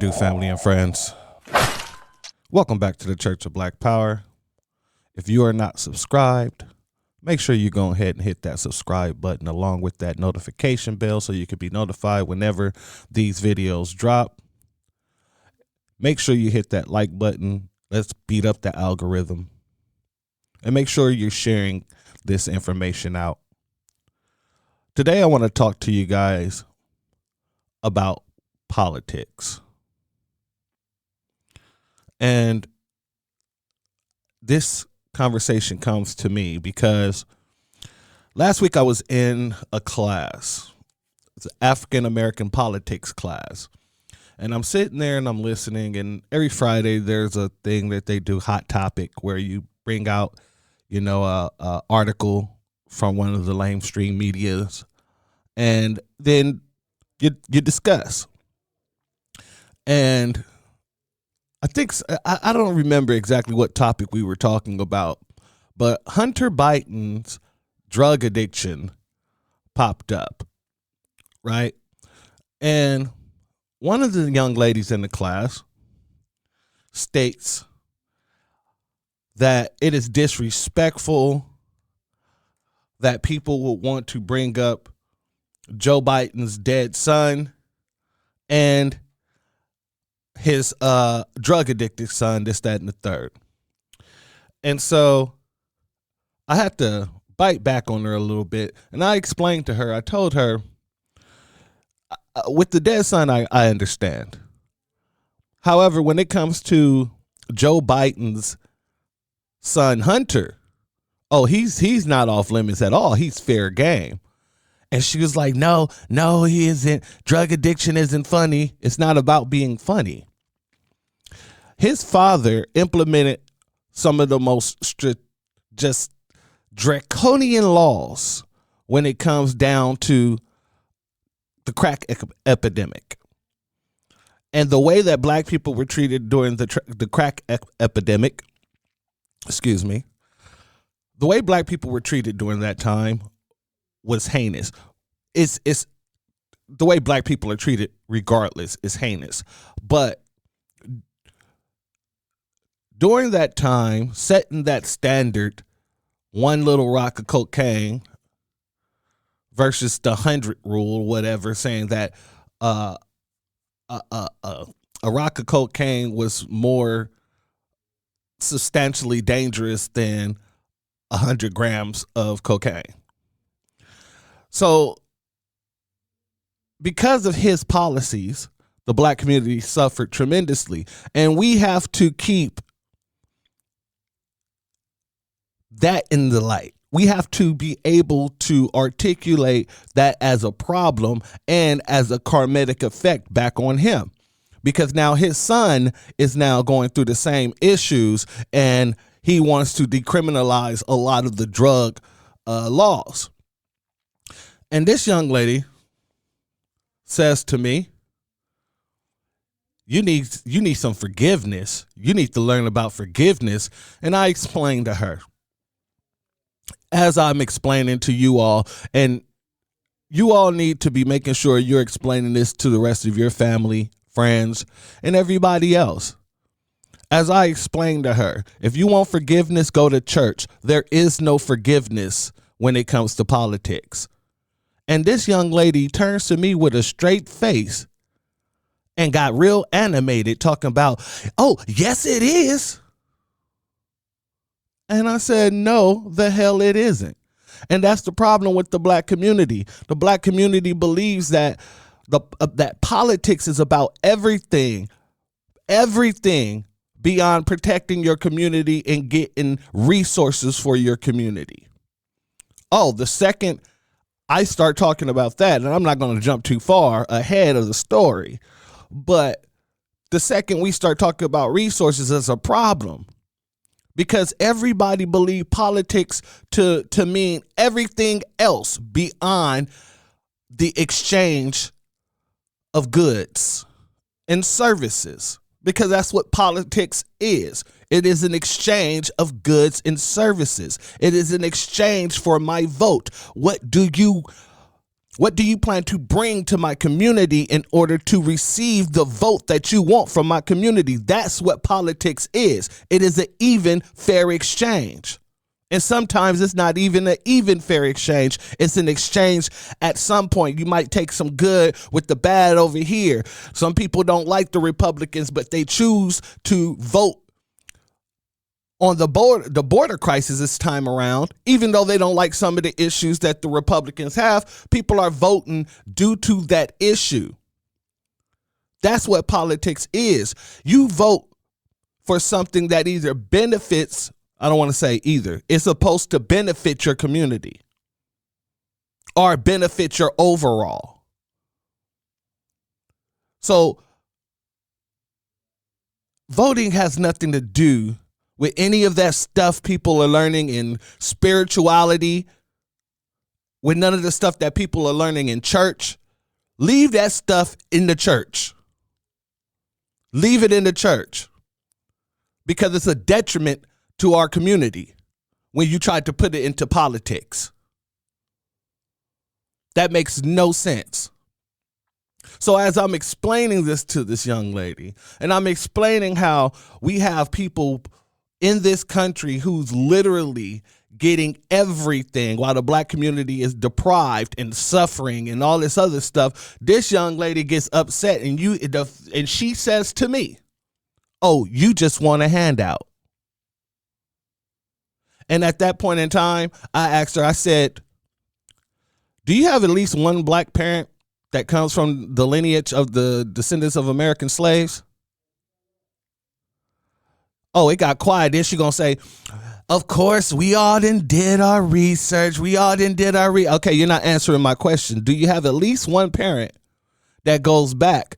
do, family and friends? Welcome back to the Church of Black Power. If you are not subscribed, make sure you go ahead and hit that subscribe button along with that notification bell so you can be notified whenever these videos drop. Make sure you hit that like button. Let's beat up the algorithm. And make sure you're sharing this information out. Today, I want to talk to you guys about politics. And this conversation comes to me because last week I was in a class. It's an African American politics class. And I'm sitting there and I'm listening, and every Friday there's a thing that they do, Hot Topic, where you bring out, a article from one of the mainstream medias, and then you discuss. And I think, I don't remember exactly what topic we were talking about, but Hunter Biden's drug addiction popped up, right? And one of the young ladies in the class states that it is disrespectful that people would want to bring up Joe Biden's dead son and his drug addicted son, this, that, and the third. And so I had to bite back on her a little bit, and I explained to her, I told her, with the dead son, I understand. However, when it comes to Joe Biden's son, Hunter, he's not off limits at all. He's fair game. And she was like, no, he isn't. Drug addiction isn't funny. It's not about being funny. His father implemented some of the most just draconian laws when it comes down to the crack epidemic. And the way that black people were treated during the crack epidemic, the way black people were treated during that time was heinous. It's the way black people are treated regardless is heinous. But during that time, setting that standard, one little rock of cocaine versus the 100 rule or whatever, saying that a rock of cocaine was more substantially dangerous than 100 grams of cocaine. So because of his policies, the black community suffered tremendously. And we have to keep that in the light. We have to be able to articulate that as a problem and as a karmic effect back on him. Because now his son is now going through the same issues, and he wants to decriminalize a lot of the drug laws. And this young lady says to me, you need some forgiveness. You need to learn about forgiveness. And I explained to her, as I'm explaining to you all, and you all need to be making sure you're explaining this to the rest of your family, friends, and everybody else. As I explained to her, if you want forgiveness, go to church. There is no forgiveness when it comes to politics. And this young lady turns to me with a straight face and got real animated talking about, oh, yes, it is. And I said, no, the hell it isn't. And that's the problem with the black community. The black community believes that that politics is about everything beyond protecting your community and getting resources for your community. Oh, the second I start talking about that, and I'm not going to jump too far ahead of the story, but the second we start talking about resources as a problem, because everybody believes politics to mean everything else beyond the exchange of goods and services, because that's what politics is. It is an exchange of goods and services. It is an exchange for my vote. What do you What do you plan to bring to my community in order to receive the vote that you want from my community? That's what politics is. It is an even, fair exchange. And sometimes it's not even an even, fair exchange. It's an exchange at some point. You might take some good with the bad over here. Some people don't like the Republicans, but they choose to vote on the border crisis this time around. Even though they don't like some of the issues that the Republicans have, people are voting due to that issue. That's what politics is. You vote for something that either benefits, I don't want to say either, it's supposed to benefit your community or benefit your overall. So voting has nothing to do with any of that stuff people are learning in spirituality, with none of the stuff that people are learning in church. Leave that stuff in the church. Leave it in the church, because it's a detriment to our community when you try to put it into politics. That makes no sense. So as I'm explaining this to this young lady, and I'm explaining how we have people in this country who's literally getting everything while the black community is deprived and suffering and all this other stuff, this young lady gets upset and she says to me, "Oh, you just want a handout." And at that point in time, I asked her, I said, "Do you have at least one black parent that comes from the lineage of the descendants of American slaves?" Oh, it got quiet. Then she gonna say, "Of course, we all did our research. Okay, you're not answering my question. Do you have at least one parent that goes back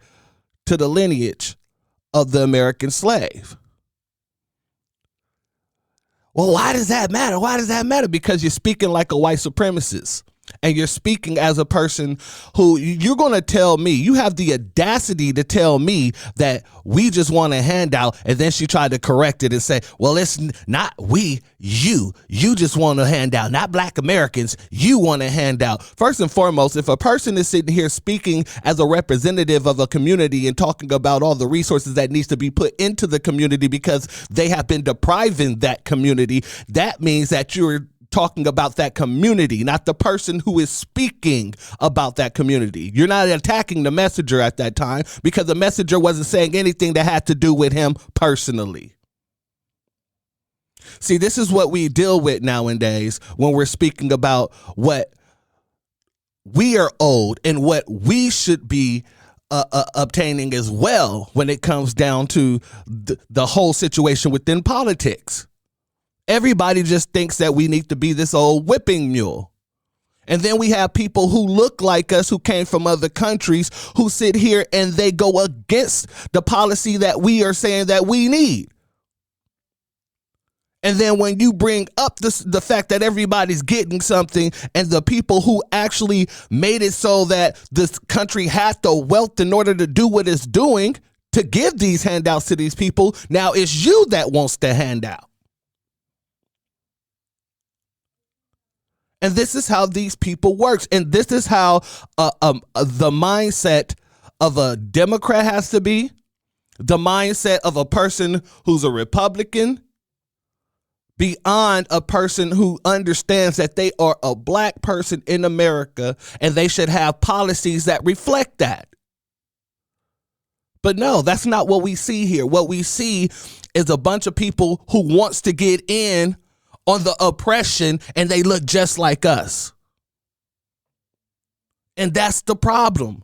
to the lineage of the American slave?" Well, why does that matter? Why does that matter? Because you're speaking like a white supremacist. And you're speaking as a person who you're going to tell me, you have the audacity to tell me that we just want a handout. And then she tried to correct it and say, well, it's not we, you just want a handout, not black Americans. You want a handout. First and foremost, if a person is sitting here speaking as a representative of a community and talking about all the resources that needs to be put into the community because they have been depriving that community, that means that you're talking about that community, not the person who is speaking about that community. You're not attacking the messenger at that time because the messenger wasn't saying anything that had to do with him personally. See, this is what we deal with nowadays when we're speaking about what we are owed and what we should be obtaining as well when it comes down to the whole situation within politics. Everybody just thinks that we need to be this old whipping mule. And then we have people who look like us, who came from other countries, who sit here and they go against the policy that we are saying that we need. And then when you bring up the fact that everybody's getting something and the people who actually made it so that this country had the wealth in order to do what it's doing, to give these handouts to these people, now it's you that wants the handout. And this is how these people works. And this is how the mindset of a Democrat has to be. The mindset of a person who's a Republican, beyond a person who understands that they are a black person in America and they should have policies that reflect that. But no, that's not what we see here. What we see is a bunch of people who wants to get in on the oppression, and they look just like us. And that's the problem.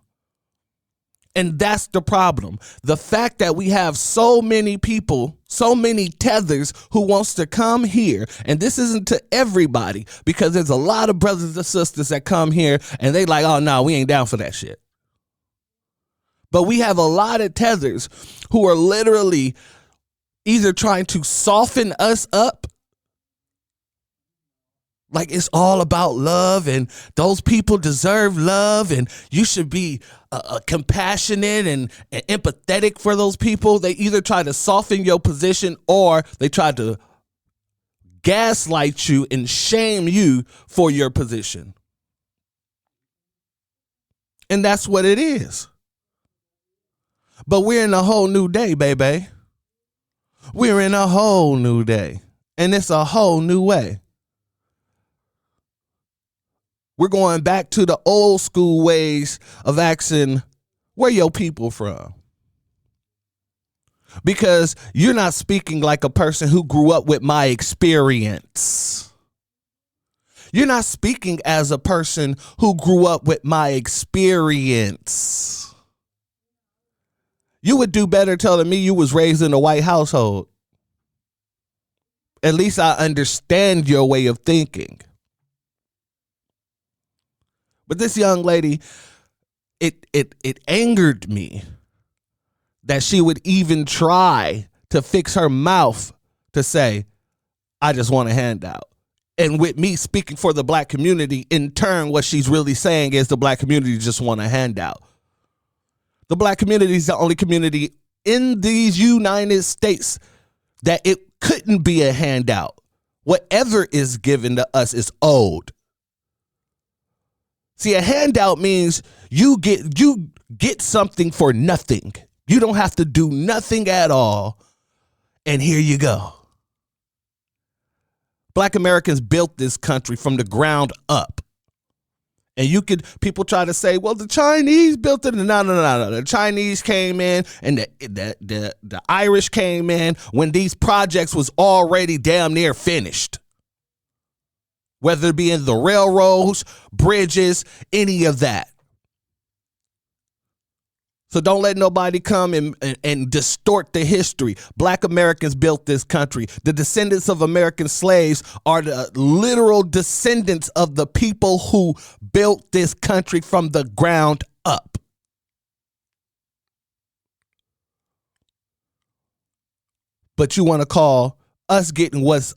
The fact that we have so many people, so many tethers who wants to come here, and this isn't to everybody, because there's a lot of brothers and sisters that come here and they like, oh no, we ain't down for that shit. But we have a lot of tethers who are literally either trying to soften us up, like it's all about love and those people deserve love and you should be compassionate and empathetic for those people. They either try to soften your position or they try to gaslight you and shame you for your position. And that's what it is. But we're in a whole new day, baby. We're in a whole new day. And it's a whole new way. We're going back to the old school ways of asking, where your people from? Because you're not speaking like a person who grew up with my experience. You're not speaking as a person who grew up with my experience. You would do better telling me you was raised in a white household. At least I understand your way of thinking. But this young lady, it angered me that she would even try to fix her mouth to say, I just want a handout. And with me speaking for the black community, in turn, what she's really saying is the black community just want a handout. The black community is the only community in these United States that it couldn't be a handout. Whatever is given to us is owed. See, a handout means you get something for nothing. You don't have to do nothing at all. And here you go. Black Americans built this country from the ground up. And people try to say, well, the Chinese built it. No. The Chinese came in and the Irish came in when these projects was already damn near finished. Whether it be in the railroads, bridges, any of that. So don't let nobody come and distort the history. Black Americans built this country. The descendants of American slaves are the literal descendants of the people who built this country from the ground up. But you want to call us getting what's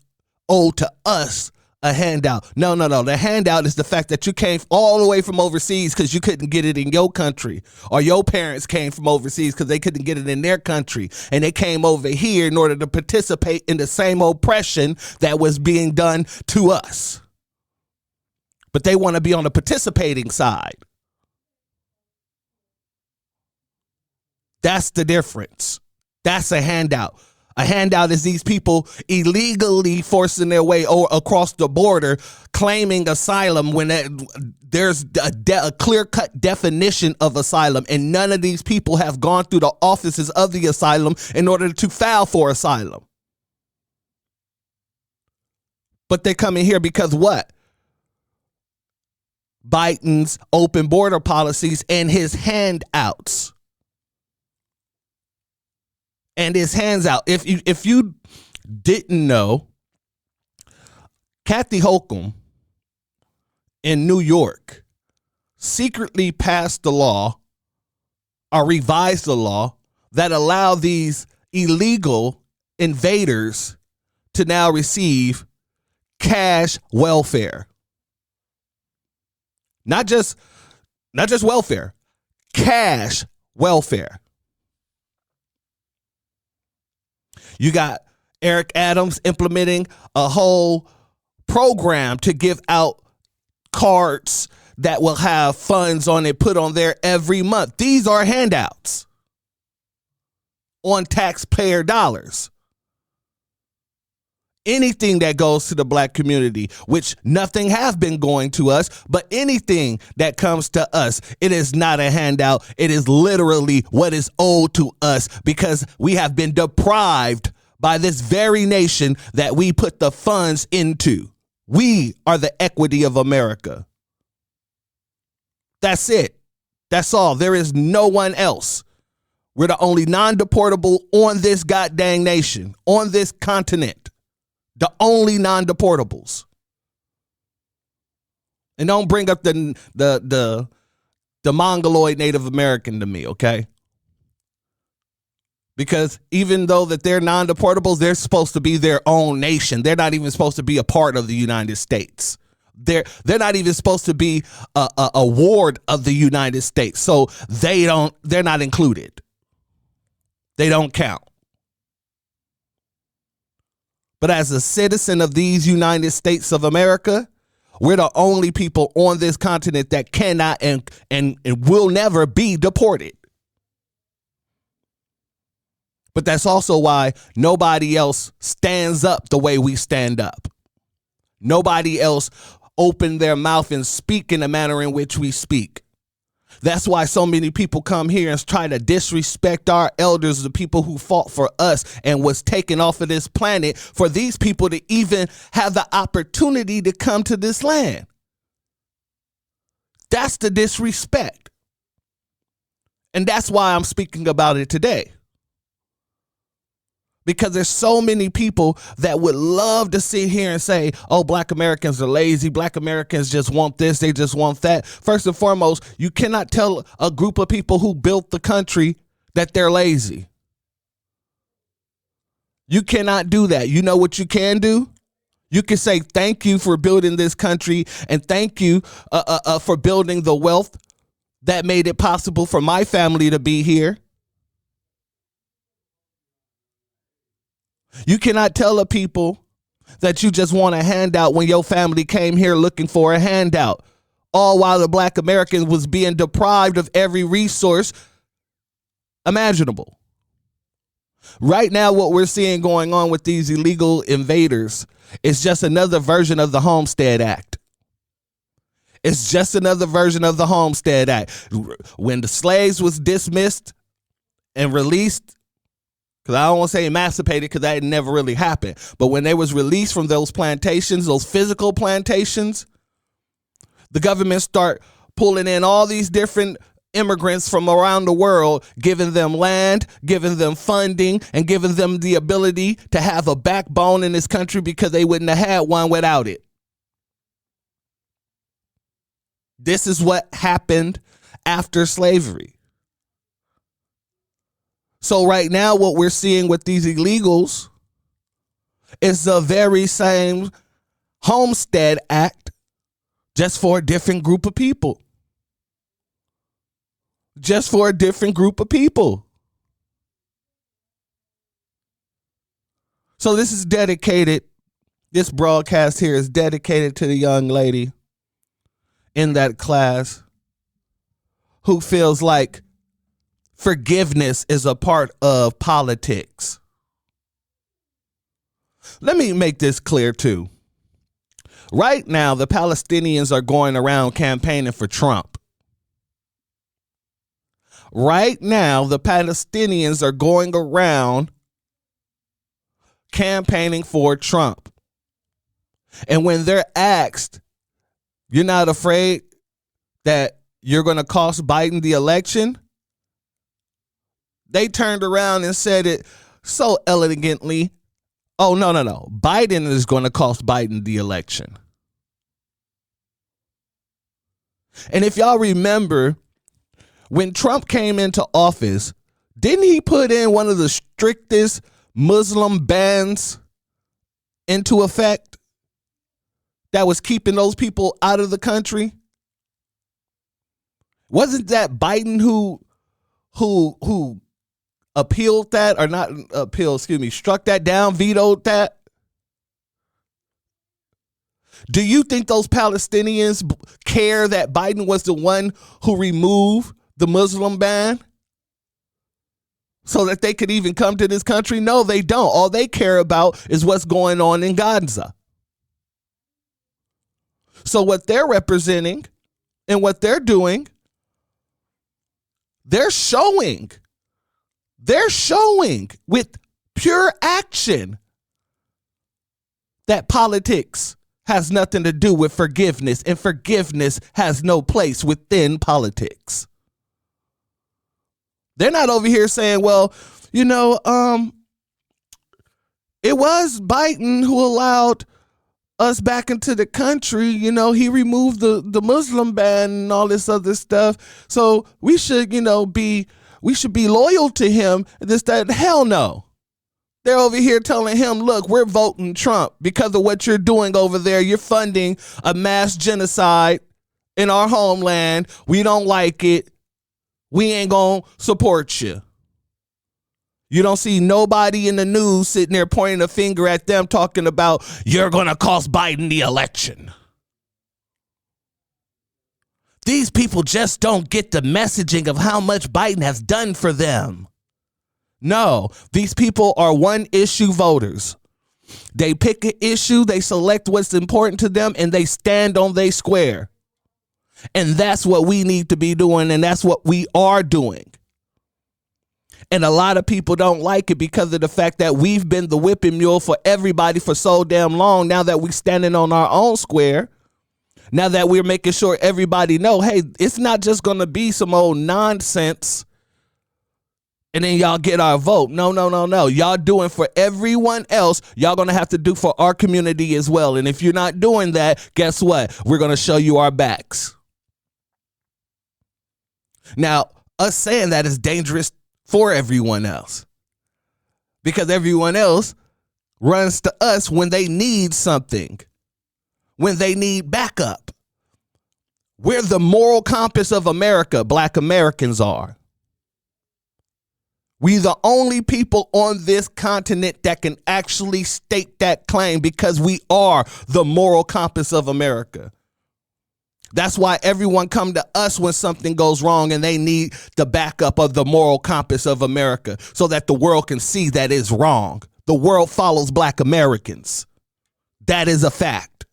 owed to us a handout. No. The handout is the fact that you came all the way from overseas because you couldn't get it in your country, or your parents came from overseas because they couldn't get it in their country, and they came over here in order to participate in the same oppression that was being done to us. But they want to be on the participating side. That's the difference. That's a handout. A handout is these people illegally forcing their way across the border, claiming asylum when there's a clear-cut definition of asylum, and none of these people have gone through the offices of the asylum in order to file for asylum. But they're coming here because what? Biden's open border policies and his handouts. And his hands out. If you didn't know, Kathy Hochul in New York secretly passed the law or revised the law that allowed these illegal invaders to now receive cash welfare. Not just welfare, cash welfare. You got Eric Adams implementing a whole program to give out cards that will have funds on it put on there every month. These are handouts on taxpayer dollars. Anything that goes to the black community, which nothing have been going to us, but anything that comes to us, it is not a handout. It is literally what is owed to us because we have been deprived by this very nation that we put the funds into. We are the equity of America. That's it. That's all. There is no one else. We're the only non-deportable on this goddamn nation, on this continent. The only non-deportables. And don't bring up the Mongoloid Native American to me, okay? Because even though that they're non-deportables, they're supposed to be their own nation. They're not even supposed to be a part of the United States. They're not even supposed to be a ward of the United States. So they're not included. They don't count. But as a citizen of these United States of America, We're the only people on this continent that cannot and will never be deported. But that's also why nobody else stands up the way we stand up. Nobody else open their mouth and speak in the manner in which we speak. That's why so many people come here and try to disrespect our elders, the people who fought for us and was taken off of this planet, for these people to even have the opportunity to come to this land. That's the disrespect. And that's why I'm speaking about it today. Because there's so many people that would love to sit here and say, oh, black Americans are lazy. Black Americans just want this. They just want that. First and foremost, you cannot tell a group of people who built the country that they're lazy. You cannot do that. You know what you can do? You can say thank you for building this country and thank you for building the wealth that made it possible for my family to be here. You cannot tell a people that you just want a handout when your family came here looking for a handout, all while the black Americans was being deprived of every resource imaginable. Right now, what we're seeing going on with these illegal invaders is just another version of the Homestead Act. It's just another version of the Homestead Act. When the slaves was dismissed and released, because I don't want to say emancipated because that never really happened. But when they was released from those plantations, those physical plantations, the government start pulling in all these different immigrants from around the world, giving them land, giving them funding, and giving them the ability to have a backbone in this country because they wouldn't have had one without it. This is what happened after slavery. So right now, what we're seeing with these illegals is the very same Homestead Act, just for a different group of people. Just for a different group of people. So this is dedicated, this broadcast here is dedicated to the young lady in that class who feels like forgiveness is a part of politics. Let me make this clear too. Right now, the Palestinians are going around campaigning for Trump. Right now, the Palestinians are going around campaigning for Trump. And when they're asked, you're not afraid that you're going to cost Biden the election? They turned around and said it so elegantly. Oh, no. Biden is going to cost Biden the election. And if y'all remember, when Trump came into office, didn't he put in one of the strictest Muslim bans into effect that was keeping those people out of the country? Wasn't that Biden who appealed that, or not appealed, struck that down, vetoed that? Do you think those Palestinians care that Biden was the one who removed the Muslim ban so that they could even come to this country? No, they don't. All they care about is what's going on in Gaza. So what they're representing and what they're doing, they're showing with pure action that politics has nothing to do with forgiveness, and forgiveness has no place within politics. They're not over here saying, well, it was Biden who allowed us back into the country. He removed the Muslim ban and all this other stuff. So we should, be loyal to him. That. Hell no. They're over here telling him, look, we're voting Trump because of what you're doing over there. You're funding a mass genocide in our homeland. We don't like it. We ain't going to support you. You don't see nobody in the news sitting there pointing a finger at them talking about, you're going to cost Biden the election. These people just don't get the messaging of how much Biden has done for them. No, these people are one issue voters. They pick an issue, they select what's important to them, and they stand on their square. And that's what we need to be doing, and that's what we are doing. And a lot of people don't like it because of the fact that we've been the whipping mule for everybody for so damn long. Now that we're standing on our own square, now that we're making sure everybody know, hey, it's not just going to be some old nonsense and then y'all get our vote. No. Y'all doing for everyone else. Y'all going to have to do for our community as well. And if you're not doing that, guess what? We're going to show you our backs. Now, us saying that is dangerous for everyone else because everyone else runs to us when they need something, when they need backup. We're the moral compass of America, Black Americans are. We the only people on this continent that can actually state that claim because we are the moral compass of America. That's why everyone come to us when something goes wrong and they need the backup of the moral compass of America so that the world can see that it's wrong. The world follows Black Americans. That is a fact.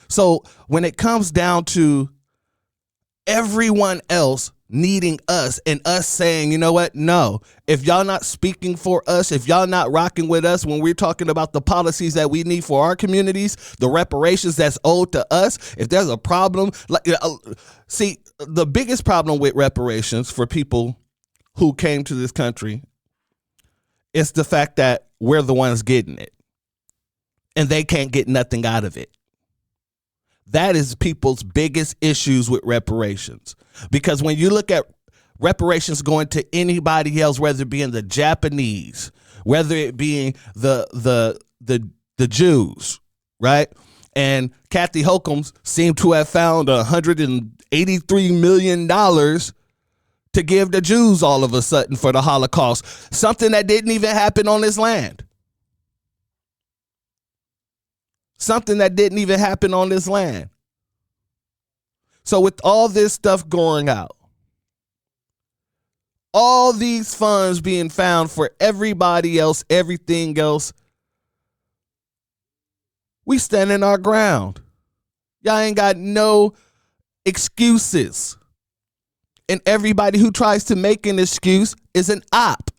So when it comes down to everyone else needing us and us saying, you know what? No, if y'all not speaking for us, if y'all not rocking with us when we're talking about the policies that we need for our communities, the reparations that's owed to us, if there's a problem, see, the biggest problem with reparations for people who came to this country is the fact that we're the ones getting it and they can't get nothing out of it. That is people's biggest issues with reparations. Because when you look at reparations going to anybody else, whether it be in the Japanese, whether it be the Jews, right? And Kathy Hochul seemed to have found $183 million to give the Jews all of a sudden for the Holocaust, something that didn't even happen on this land. Something that didn't even happen on this land. So with all this stuff going out, all these funds being found for everybody else, everything else, we standing our ground. Y'all ain't got no excuses. And everybody who tries to make an excuse is an op.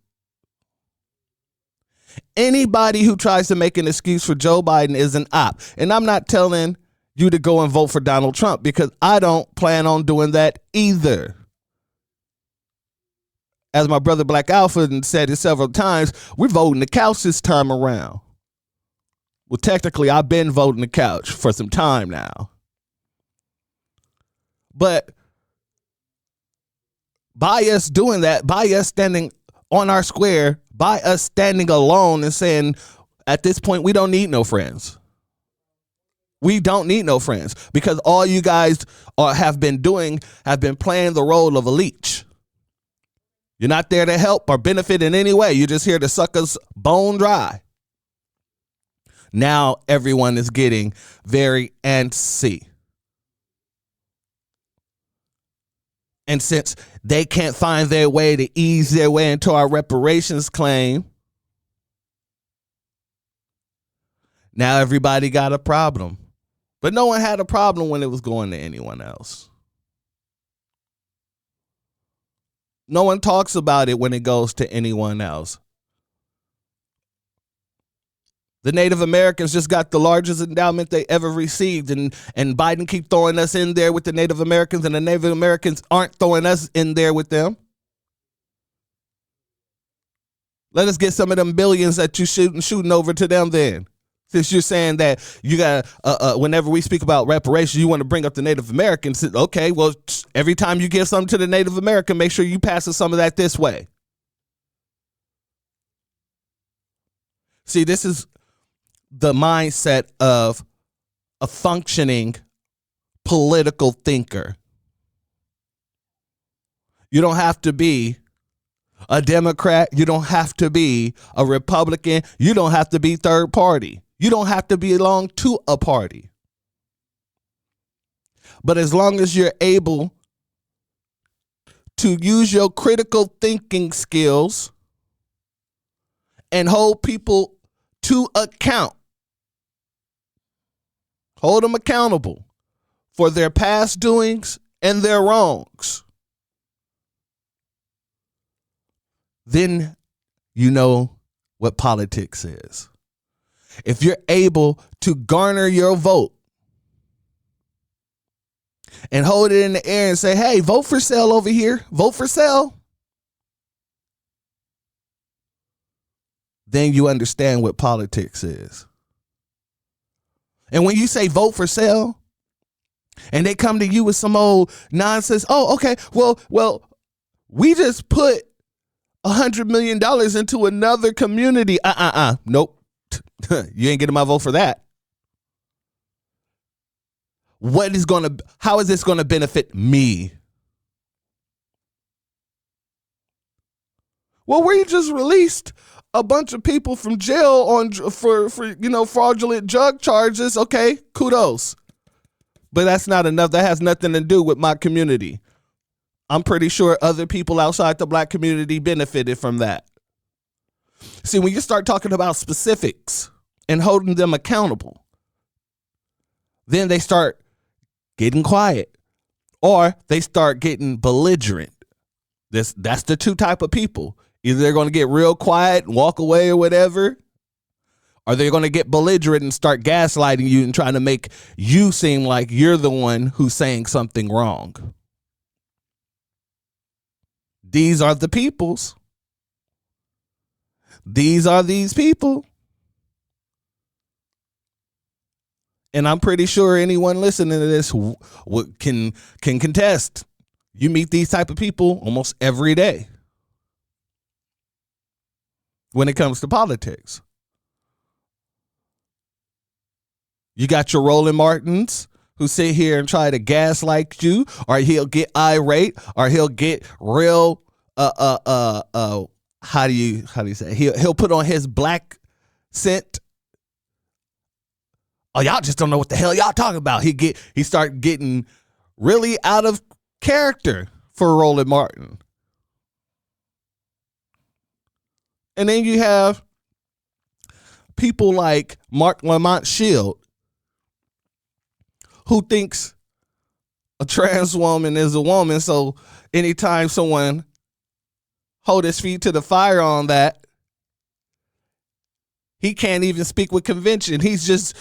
Anybody who tries to make an excuse for Joe Biden is an op. And I'm not telling you to go and vote for Donald Trump because I don't plan on doing that either. As my brother Black Alpha said it several times, we're voting the couch this time around. Well, technically, I've been voting the couch for some time now. But by us doing that, by us standing on our square, by us standing alone and saying, at this point, we don't need no friends. We don't need no friends because all you guys have been doing have been playing the role of a leech. You're not there to help or benefit in any way. You're just here to suck us bone dry. Now everyone is getting very antsy. And since they can't find their way to ease their way into our reparations claim, now everybody got a problem. But no one had a problem when it was going to anyone else. No one talks about it when it goes to anyone else. The Native Americans just got the largest endowment they ever received, and Biden keep throwing us in there with the Native Americans, and the Native Americans aren't throwing us in there with them. Let us get some of them billions that you shooting over to them then. Since you're saying that you got, whenever we speak about reparations, you want to bring up the Native Americans. Okay, well, every time you give something to the Native American, make sure you pass some of that this way. See, this is the mindset of a functioning political thinker. You don't have to be a Democrat. You don't have to be a Republican. You don't have to be third party. You don't have to belong to a party. But as long as you're able to use your critical thinking skills and hold people to account, hold them accountable for their past doings and their wrongs, then you know what politics is. If you're able to garner your vote and hold it in the air and say, hey, vote for sale over here, vote for sale, then you understand what politics is. And when you say vote for sale and they come to you with some old nonsense, oh, okay, well, we just put $100 million into another community. Nope. You ain't getting my vote for that. How is this going to benefit me? Well, we just released a bunch of people from jail for fraudulent drug charges. Okay, kudos. But that's not enough. That has nothing to do with my community. I'm pretty sure other people outside the black community benefited from that. See, when you start talking about specifics and holding them accountable, then they start getting quiet or they start getting belligerent. That's the two type of people. Either they're going to get real quiet and walk away or whatever, or they're going to get belligerent and start gaslighting you and trying to make you seem like you're the one who's saying something wrong. These are the peoples. These are these people. And I'm pretty sure anyone listening to this can contest. You meet these type of people almost every day when it comes to politics. You got your Roland Martins who sit here and try to gaslight you, or he'll get irate, or he'll get real how do you say it? He'll put on his black scent. Oh, y'all just don't know what the hell y'all talking about. He start getting really out of character for Roland Martin. And then you have people like Mark Lamont Shield, who thinks a trans woman is a woman. So anytime someone hold his feet to the fire on that, he can't even speak with convention. He's just,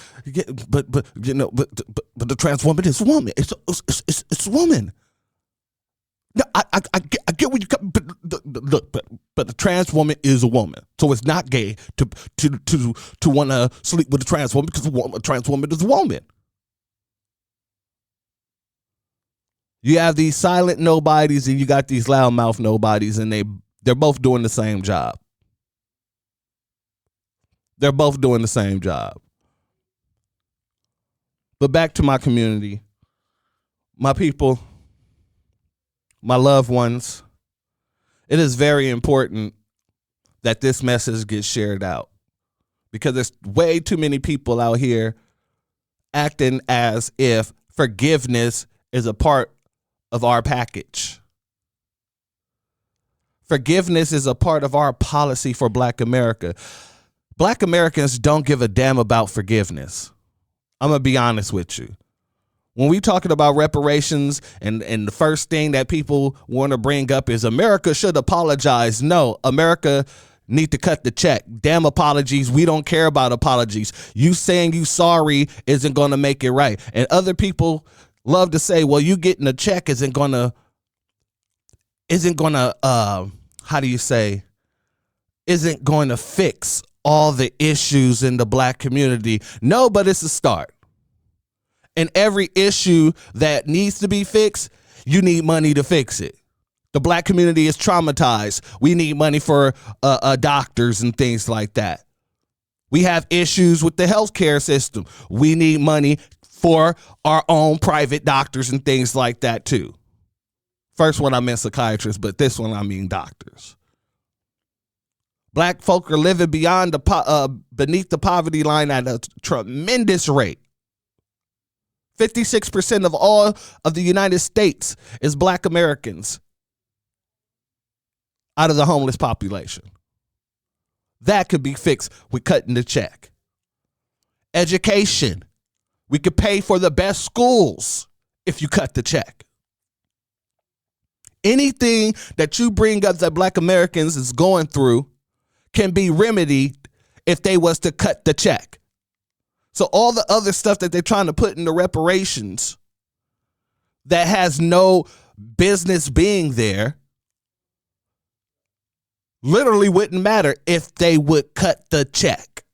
but the trans woman is a woman. It's a woman. No, I get what you come, but look, but the trans woman is a woman, so it's not gay to want to sleep with a trans woman because a trans woman is a woman. You have these silent nobodies and you got these loudmouth nobodies, and they're both doing the same job. They're both doing the same job. But back to my community, my people, my loved ones, it is very important that this message gets shared out, because there's way too many people out here acting as if forgiveness is a part of our package. Forgiveness is a part of our policy for Black America. Black Americans don't give a damn about forgiveness. I'm going to be honest with you. When we talking about reparations and the first thing that people want to bring up is America should apologize. No, America need to cut the check. Damn apologies. We don't care about apologies. You saying you sorry isn't going to make it right. And other people love to say, well, you getting a check isn't going to fix all the issues in the Black community. No, but it's a start. And every issue that needs to be fixed, you need money to fix it. The Black community is traumatized. We need money for doctors and things like that. We have issues with the healthcare system. We need money for our own private doctors and things like that too. First one I meant psychiatrists, but this one I mean doctors. Black folk are living beneath the poverty line at a tremendous rate. 56% of all of the United States is Black Americans out of the homeless population. That could be fixed with cutting the check. Education. We could pay for the best schools if you cut the check. Anything that you bring up that Black Americans is going through can be remedied if they was to cut the check. So all the other stuff that they're trying to put in the reparations that has no business being there literally wouldn't matter if they would cut the check.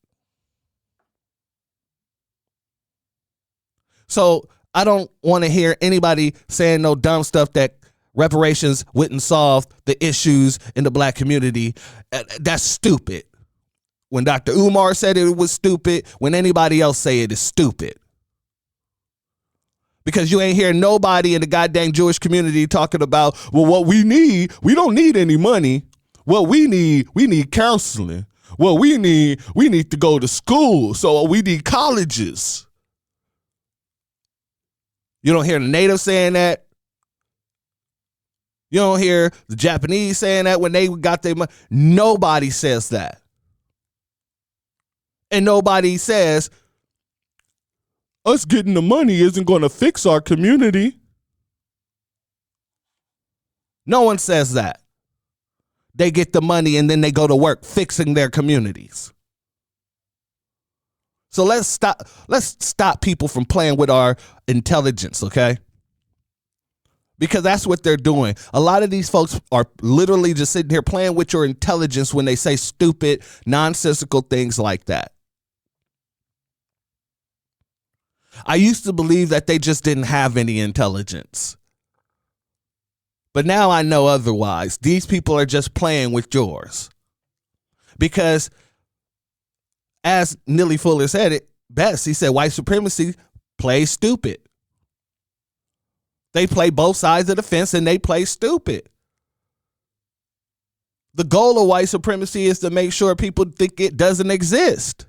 So I don't want to hear anybody saying no dumb stuff that reparations wouldn't solve the issues in the Black community. That's stupid. When Dr. Umar said it was stupid, when anybody else say it is stupid. Because you ain't hear nobody in the goddamn Jewish community talking about, well, what we don't need any money. What we need counseling. What we need to go to school. So we need colleges. You don't hear the natives saying that. You don't hear the Japanese saying that when they got their money. Nobody says that. And nobody says us getting the money isn't going to fix our community. No one says that. They get the money and then they go to work fixing their communities. So let's stop people from playing with our intelligence, okay? Because that's what they're doing. A lot of these folks are literally just sitting here playing with your intelligence when they say stupid, nonsensical things like that. I used to believe that they just didn't have any intelligence. But now I know otherwise. These people are just playing with yours. Because as Neely Fuller said it best, he said white supremacy plays stupid. They play both sides of the fence and they play stupid. The goal of white supremacy is to make sure people think it doesn't exist.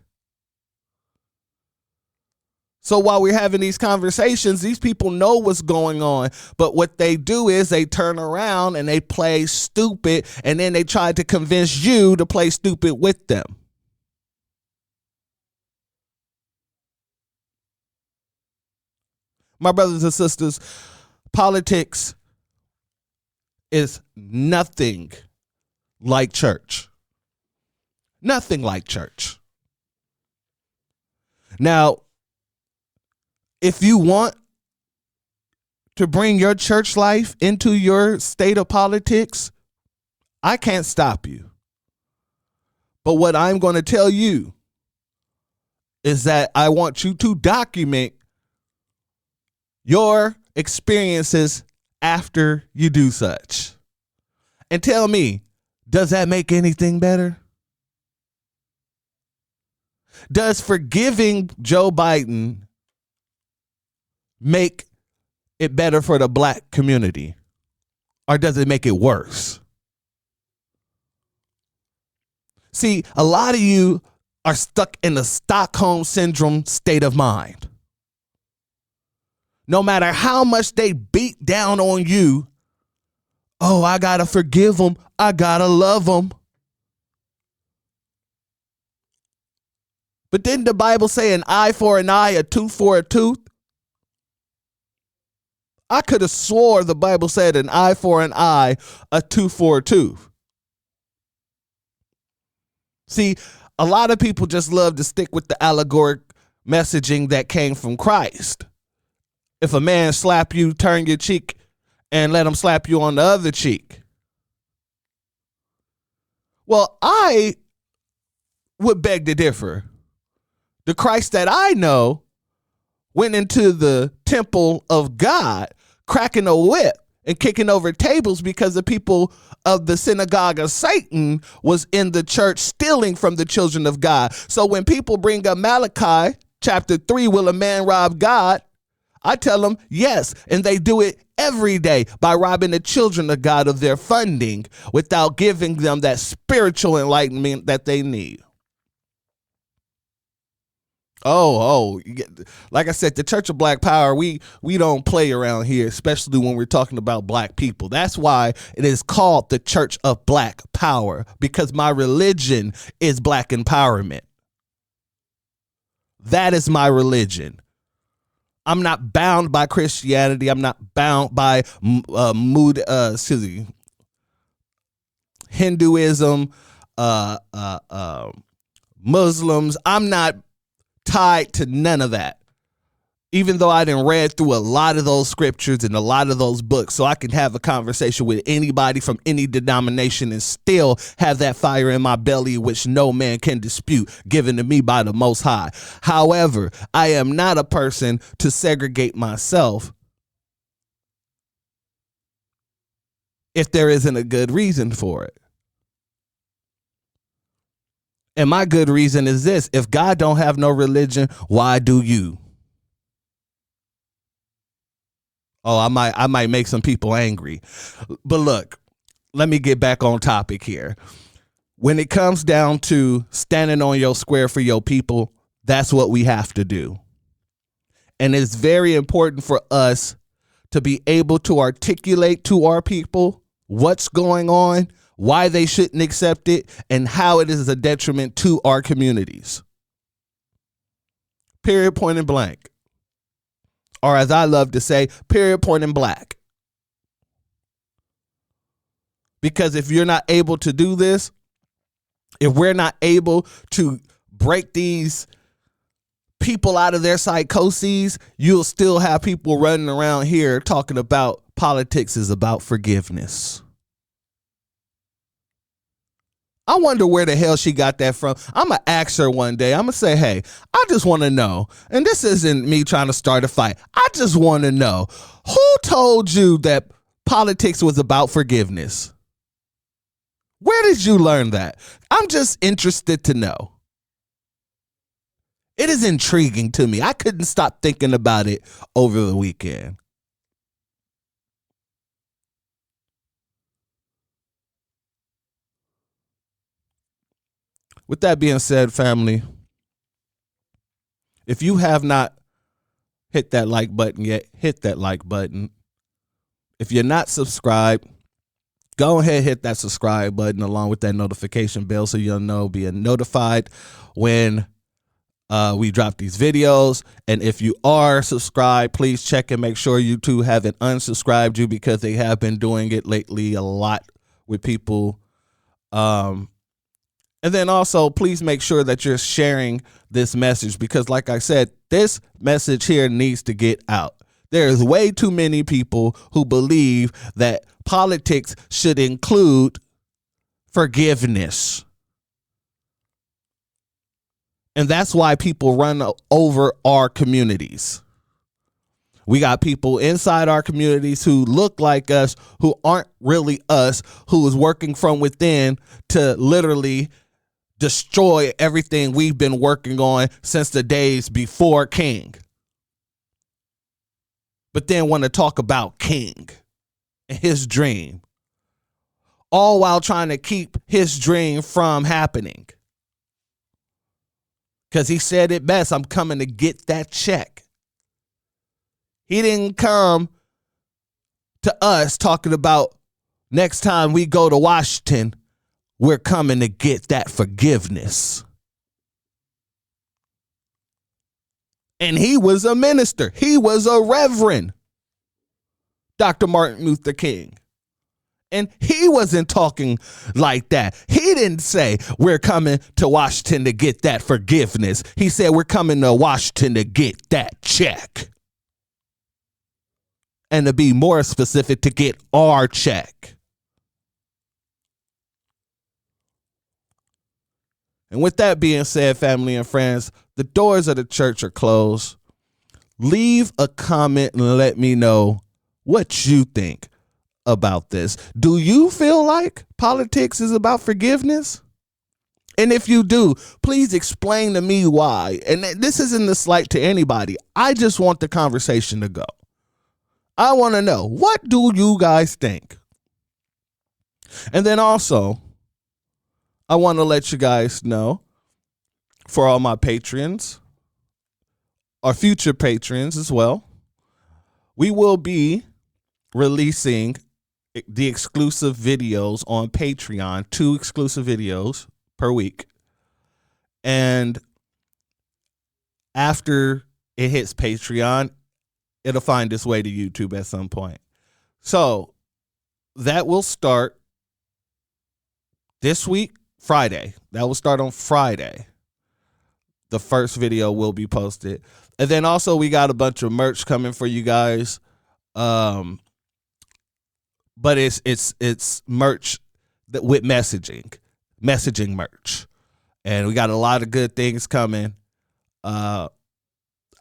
So while we're having these conversations, these people know what's going on. But what they do is they turn around and they play stupid, and then they try to convince you to play stupid with them. My brothers and sisters, politics is nothing like church. Nothing like church. Now, if you want to bring your church life into your state of politics, I can't stop you. But what I'm going to tell you is that I want you to document your experiences after you do such. And tell me, does that make anything better? Does forgiving Joe Biden make it better for the Black community? Or does it make it worse? See, a lot of you are stuck in the Stockholm Syndrome state of mind. No matter how much they beat down on you, oh, I gotta forgive them. I gotta love them. But didn't the Bible say an eye for an eye, a tooth for a tooth? I could have swore the Bible said an eye for an eye, a tooth for a tooth. See, a lot of people just love to stick with the allegoric messaging that came from Christ. If a man slap you, turn your cheek and let him slap you on the other cheek. Well, I would beg to differ. The Christ that I know went into the temple of God, cracking a whip and kicking over tables because the people of the synagogue of Satan was in the church stealing from the children of God. So when people bring up Malachi chapter 3, will a man rob God? I tell them yes, and they do it every day by robbing the children of God of their funding without giving them that spiritual enlightenment that they need. Like I said, the Church of Black Power, we don't play around here, especially when we're talking about black people. That's why it is called the Church of Black Power, because my religion is black empowerment. That is my religion. I'm not bound by Christianity. I'm not bound by Hinduism, Muslims. I'm not tied to none of that. Even though I done read through a lot of those scriptures and a lot of those books, so I can have a conversation with anybody from any denomination and still have that fire in my belly, which no man can dispute, given to me by the Most High. However, I am not a person to segregate myself if there isn't a good reason for it. And my good reason is this: if God don't have no religion, why do you? Oh, I might make some people angry. But look, let me get back on topic here. When it comes down to standing on your square for your people, that's what we have to do. And it's very important for us to be able to articulate to our people what's going on, why they shouldn't accept it, and how it is a detriment to our communities. Period, point and blank. Or as I love to say, period, point and black. Because if you're not able to do this, if we're not able to break these people out of their psychoses, you'll still have people running around here talking about politics is about forgiveness. I wonder where the hell she got that from. I'm going to ask her one day. I'm going to say, hey, I just want to know, and this isn't me trying to start a fight. I just want to know, who told you that politics was about forgiveness? Where did you learn that? I'm just interested to know. It is intriguing to me. I couldn't stop thinking about it over the weekend. With that being said, family, if you have not hit that like button yet, hit that like button. If you're not subscribed, go ahead and hit that subscribe button along with that notification bell so you'll know, being notified when we drop these videos. And if you are subscribed, please check and make sure YouTube haven't unsubscribed you, because they have been doing it lately a lot with people. And then also, please make sure that you're sharing this message, because like I said, this message here needs to get out. There's way too many people who believe that politics should include forgiveness. And that's why people run over our communities. We got people inside our communities who look like us, who aren't really us, who is working from within to literally destroy everything we've been working on since the days before King. But then want to talk about King and his dream, all while trying to keep his dream from happening. Because he said it best: I'm coming to get that check. He didn't come to us talking about next time we go to Washington, we're coming to get that forgiveness. And he was a minister. He was a reverend. Dr. Martin Luther King. And he wasn't talking like that. He didn't say we're coming to Washington to get that forgiveness. He said we're coming to Washington to get that check. And to be more specific, to get our check. And with that being said, family and friends, the doors of the church are closed. Leave a comment and let me know what you think about this. Do you feel like politics is about forgiveness? And if you do, please explain to me why. And this isn't a slight to anybody. I just want the conversation to go. I want to know, what do you guys think? And then also, I want to let you guys know, for all my patrons, our future patrons as well, we will be releasing the exclusive videos on Patreon, 2 exclusive videos per week. And after it hits Patreon, it'll find its way to YouTube at some point. So that will start this week, Friday. That will start on Friday. The first video will be posted. And then also we got a bunch of merch coming for you guys. But it's merch that with messaging merch. And we got a lot of good things coming. I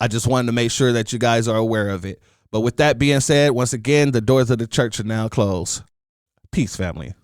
just wanted to make sure that you guys are aware of it. But with that being said, once again, the doors of the church are now closed. Peace, family.